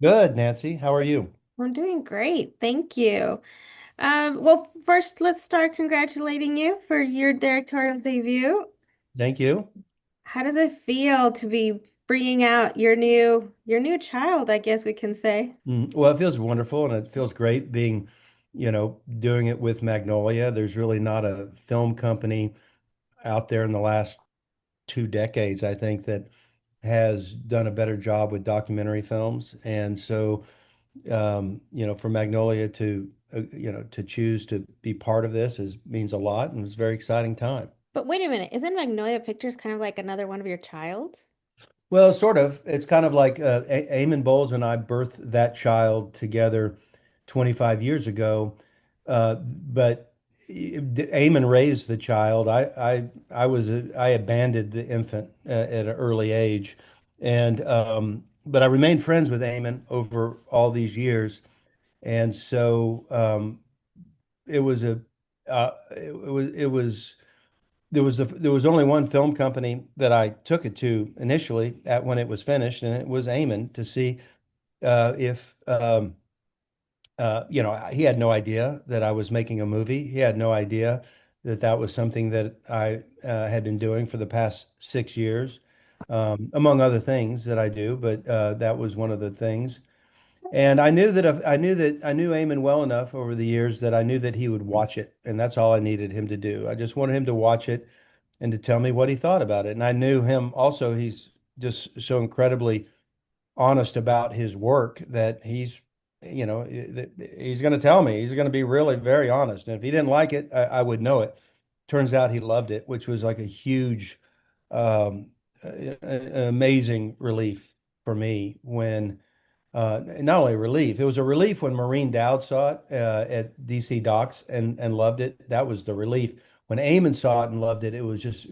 Good, Nancy. How are you? I'm doing great. Thank you. Well, first, let's start congratulating you for your directorial debut. Thank you. How does it feel to be bringing out your new child, I guess we can say? Well, it feels wonderful and it feels great being, doing it with Magnolia. There's really not a film company out there in the last 2 decades, I think, that has done a better job with documentary films. And so, for Magnolia to choose to be part of this means a lot, and it's a very exciting time. But wait a minute, isn't Magnolia Pictures kind of like another one of your childs? Well, sort of. It's kind of like Eamon Bowles and I birthed that child together 25 years ago. But Eamon raised the child. I abandoned the infant at an early age, and but I remained friends with Eamon over all these years, and so it was a it was there was only one film company that I took it to initially at when it was finished, and it was Eamon to see if he had no idea that I was making a movie. He had no idea that that was something that I had been doing for the past 6 years, among other things that I do. But that was one of the things. And I knew that if I knew Eamon well enough over the years that I knew that he would watch it, and that's all I needed him to do. I just wanted him to watch it and to tell me what he thought about it. And I knew him also, he's just so incredibly honest about his work that he's going to tell me. He's going to be really very honest. And if he didn't like it, I would know it. Turns out he loved it, which was like a huge, um, an amazing relief for me when not only a relief, it was a relief when Maureen Dowd saw it at DC Docs and loved it. That was the relief. When Eamon saw it and loved it, it was just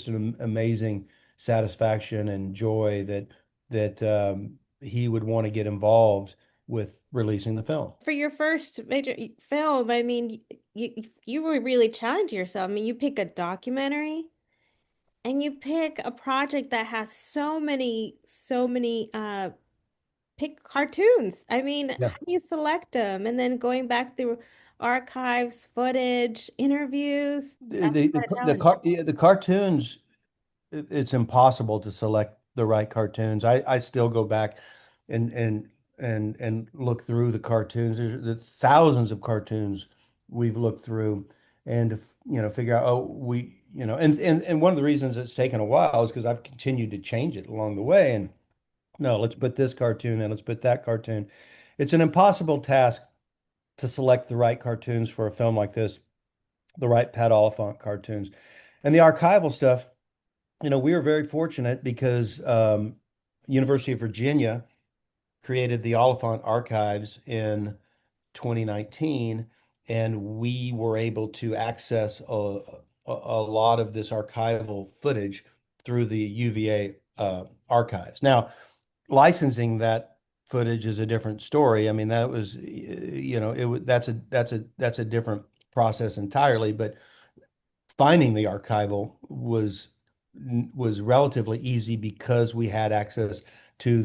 an amazing satisfaction and joy that he would want to get involved with releasing the film. For your first major film, I mean, you were really challenging yourself. I mean, you pick a documentary and you pick a project that has so many pick cartoons. I mean, Yeah. how do you select them? And then going back through archives, footage, interviews. That's quite a challenge. The cartoons, it's impossible to select the right cartoons. I still go back and and and look through the cartoons. There's thousands of cartoons we've looked through and to figure out, and one of the reasons it's taken a while is because I've continued to change it along the way. And no, let's put this cartoon and let's put that cartoon. It's an impossible task to select the right cartoons for a film like this, the right Pat Oliphant cartoons. And the archival stuff, we were very fortunate because University of Virginia created the Oliphant archives in 2019, and we were able to access a lot of this archival footage through the UVA archives. Now, licensing that footage is a different story. I mean, that was, that's a different process entirely. But finding the archival was relatively easy because we had access to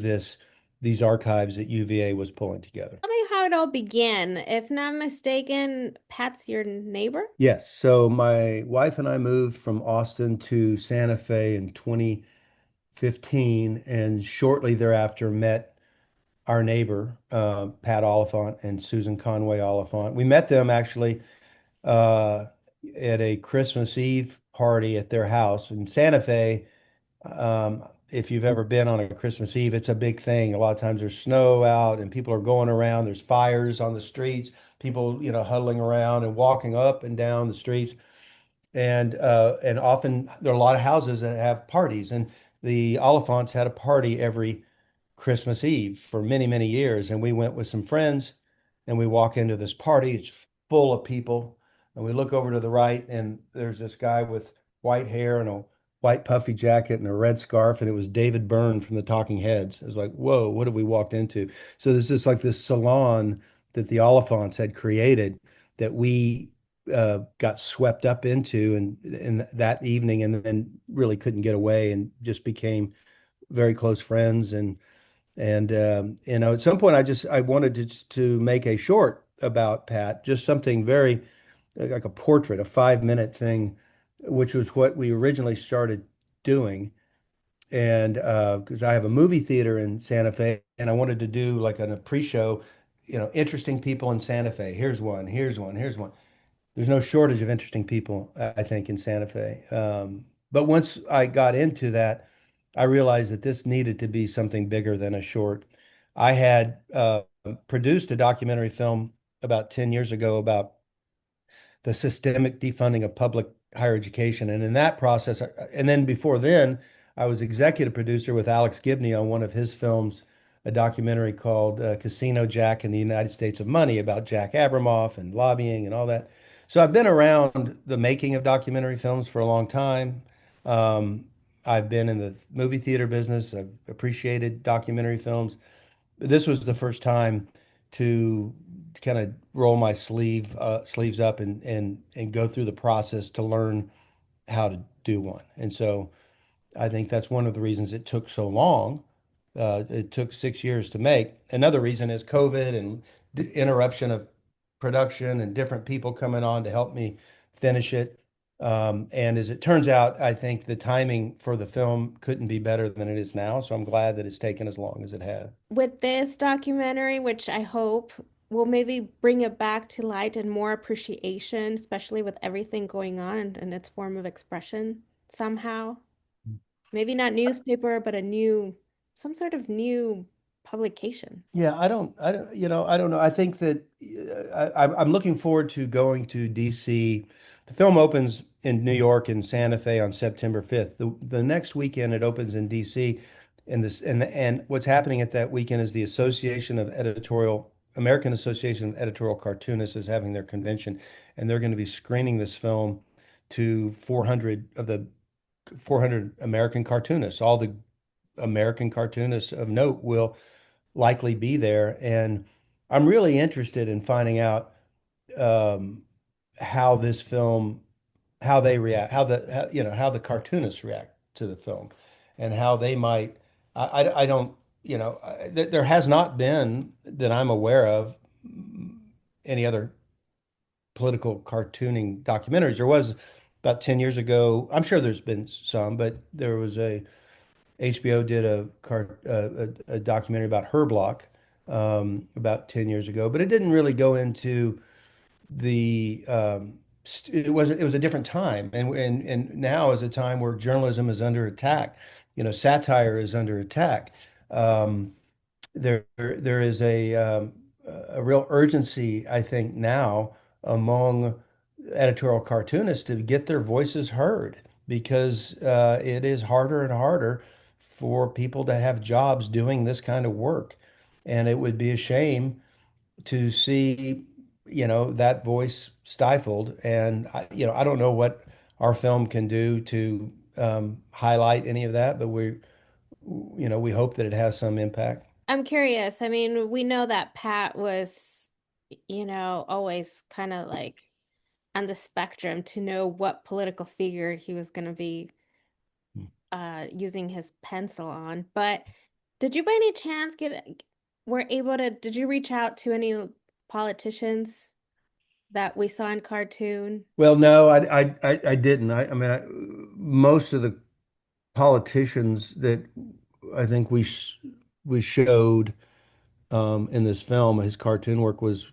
these archives that UVA was pulling together. Tell me how it all began. If not mistaken, Pat's your neighbor? Yes, so my wife and I moved from Austin to Santa Fe in 2015, and shortly thereafter met our neighbor, Pat Oliphant and Susan Conway Oliphant. We met them actually uh, at a Christmas Eve party at their house in Santa Fe. If you've ever been on a Christmas Eve, it's a big thing. A lot of times there's snow out and people are going around. There's fires on the streets, people, huddling around and walking up and down the streets. And often there are a lot of houses that have parties. And the Oliphants had a party every Christmas Eve for many, many years. And we went with some friends and we walk into this party. It's full of people. And we look over to the right and there's this guy with white hair and a white puffy jacket and a red scarf. And it was David Byrne from the Talking Heads. It was like, whoa, what have we walked into? So there's this like this salon that the Oliphants had created that we got swept up into and that evening and then really couldn't get away and just became very close friends And at some point, I wanted to make a short about Pat, just something very like a portrait, a 5 minute thing, which was what we originally started doing. And because I have a movie theater in Santa Fe, and I wanted to do like a pre-show, interesting people in Santa Fe. Here's one, here's one, here's one. There's no shortage of interesting people, I think, in Santa Fe. But once I got into that, I realized that this needed to be something bigger than a short. I had produced a documentary film about 10 years ago about the systemic defunding of public higher education. And in that process, and then before then, I was executive producer with Alex Gibney on one of his films, a documentary called Casino Jack in the United States of Money about Jack Abramoff and lobbying and all that. So I've been around the making of documentary films for a long time. Um, I've been in the movie theater business. I've appreciated documentary films. This was the first time to kind of roll my sleeves up and go through the process to learn how to do one. And so I think that's one of the reasons it took so long. It took 6 years to make. Another reason is COVID and interruption of production and different people coming on to help me finish it. And as it turns out, I think the timing for the film couldn't be better than it is now. So I'm glad that it's taken as long as it has. With this documentary, which I hope will maybe bring it back to light and more appreciation, especially with everything going on and its form of expression somehow. Maybe not newspaper, but some sort of new publication. Yeah, I don't know. I think that I'm looking forward to going to DC. The film opens in New York and Santa Fe on September 5th. The next weekend it opens in DC, and what's happening at that weekend is the American Association of Editorial Cartoonists is having their convention, and they're going to be screening this film to 400 of the 400 American cartoonists. All the American cartoonists of note will likely be there. And I'm really interested in finding out um, how this film, how they react, how the cartoonists react to the film, and how they might. I don't, there has not been that I'm aware of any other political cartooning documentaries. There was about 10 years ago. I'm sure there's been some, but there was a HBO did a documentary about her block about 10 years ago, but it didn't really go into the it was a different time, and now is a time where journalism is under attack. Satire is under attack. There is a real urgency, I think, now among editorial cartoonists to get their voices heard because it is harder and harder for people to have jobs doing this kind of work. And it would be a shame to see, that voice stifled. And I don't know what our film can do to highlight any of that, but we hope that it has some impact. I'm curious. I mean, we know that Pat was, always kind of like on the spectrum to know what political figure he was going to be using his pencil on. But did you by any chance did you reach out to any politicians that we saw in cartoon? Well, no, I didn't. Most of the politicians that I think we showed in this film, his cartoon work was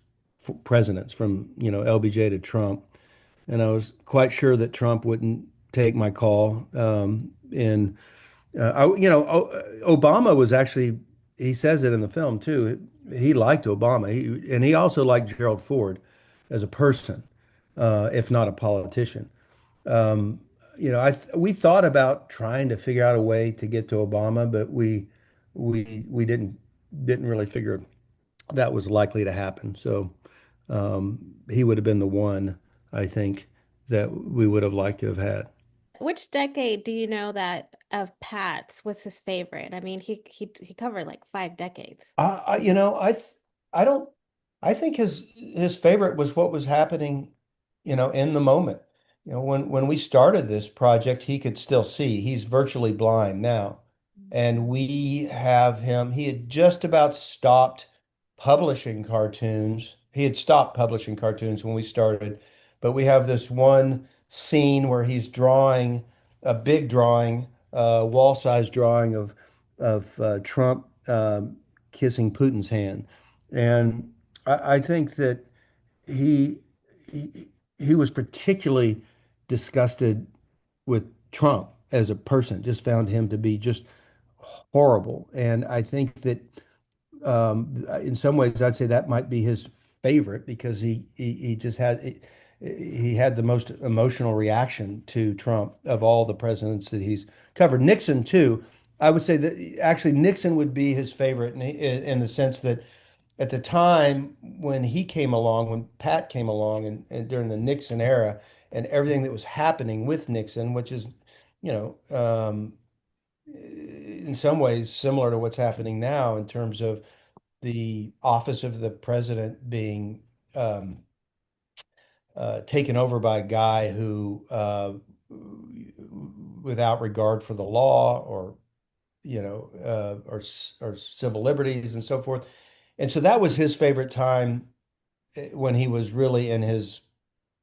presidents from, LBJ to Trump. And I was quite sure that Trump wouldn't take my call. And Obama was actually, he says it in the film too. He liked Obama. And he also liked Gerald Ford as a person, if not a politician. Um, we thought about trying to figure out a way to get to Obama, but we didn't really figure that was likely to happen. So he would have been the one, I think, that we would have liked to have had. Which decade do you know that of Pat's was his favorite? I mean, he covered like 5 decades. I you know, I don't I think his favorite was what was happening, in the moment. When we started this project, he could still see. He's virtually blind now. and we have him. He had just about stopped publishing cartoons. He had stopped publishing cartoons when we started, but we have this one scene where he's drawing a big drawing, wall-size drawing of Trump kissing Putin's hand, and I think that he he he was particularly disgusted with Trump as a person, just found him to be just horrible. And I think that in some ways, I'd say that might be his favorite because he just he had the most emotional reaction to Trump of all the presidents that he's covered. Nixon too. I would say that actually Nixon would be his favorite in the sense that at the time when he came along, when Pat came along, and during the Nixon era, and everything that was happening with Nixon, which is, you know, in some ways similar to what's happening now in terms of the office of the president being um, taken over by a guy who, without regard for the law or or civil liberties and so forth. And so that was his favorite time when he was really in his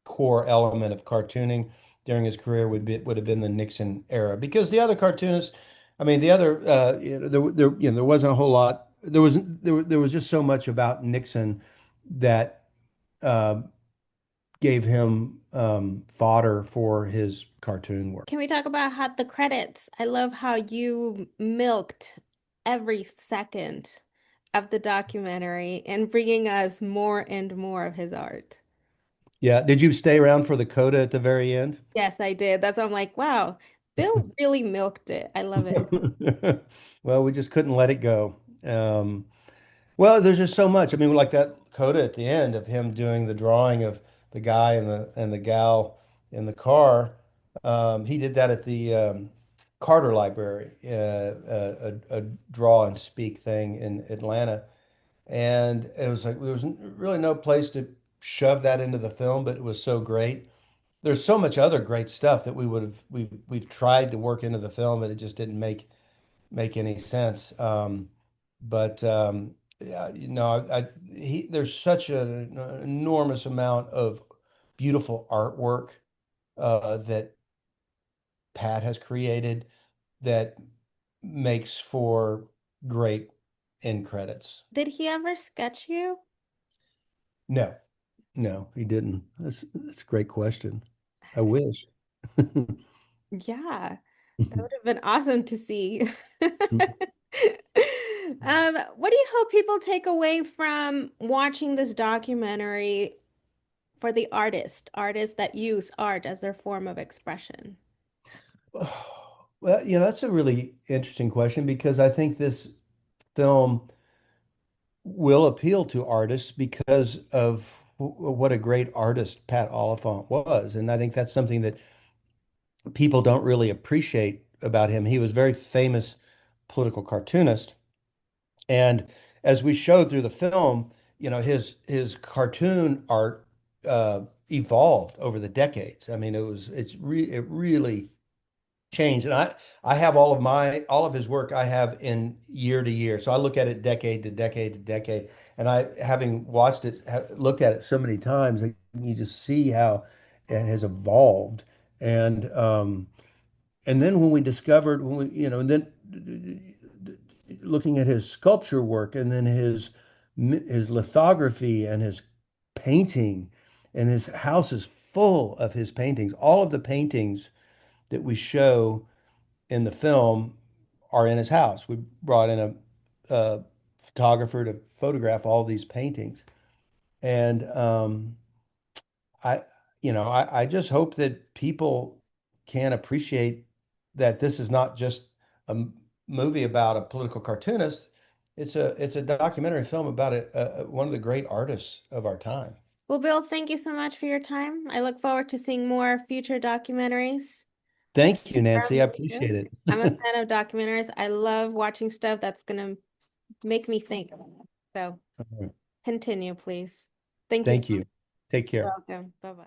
core element of cartooning during his career would have been the Nixon era because the other cartoonists, I mean, the other there wasn't a whole lot. There was just so much about Nixon that uh, gave him fodder for his cartoon work. Can we talk about how the credits? I love how you milked every second of the documentary and bringing us more and more of his art. Yeah, did you stay around for the coda at the very end? Yes, I did. That's why I'm like, wow, Bill really milked it. I love it. Well, we just couldn't let it go. Well, there's just so much. I mean, like that coda at the end of him doing the drawing of the guy and the gal in the car. He did that at the Carter Library, a draw and speak thing in Atlanta, and it was like there was really no place to shove that into the film, but it was so great. There's so much other great stuff that we've tried to work into the film, but it just didn't make any sense. But yeah, there's such an enormous amount of beautiful artwork that Pat has created that makes for great end credits. Did he ever sketch you? No, no, he didn't. That's a great question. I wish. Yeah, that would have been awesome to see. What do you hope people take away from watching this documentary for the artists that use art as their form of expression? Well, that's a really interesting question because I think this film will appeal to artists because of what a great artist Pat Oliphant was. And I think that's something that people don't really appreciate about him. He was a very famous political cartoonist. And as we showed through the film, his cartoon art evolved over the decades. I mean, it really changed. And I have all of his work I have in year to year. So I look at it decade to decade to decade. And having watched it, looked at it so many times, you just see how it has evolved. And and then when we discovered, when we, and then looking at his sculpture work, and then his lithography and his painting, and his house is full of his paintings. All of the paintings that we show in the film are in his house. We brought in a photographer to photograph all these paintings. And I, I just hope that people can appreciate that this is not just a movie about a political cartoonist. It's a documentary film about one of the great artists of our time. Well, Bill, thank you so much for your time. I look forward to seeing more future documentaries Thank you, Nancy. I from you. appreciate it. I'm a fan of documentaries. I love watching stuff that's gonna make me think. So continue, please. Thank you. Thank you. Take You're care. welcome. Bye-bye.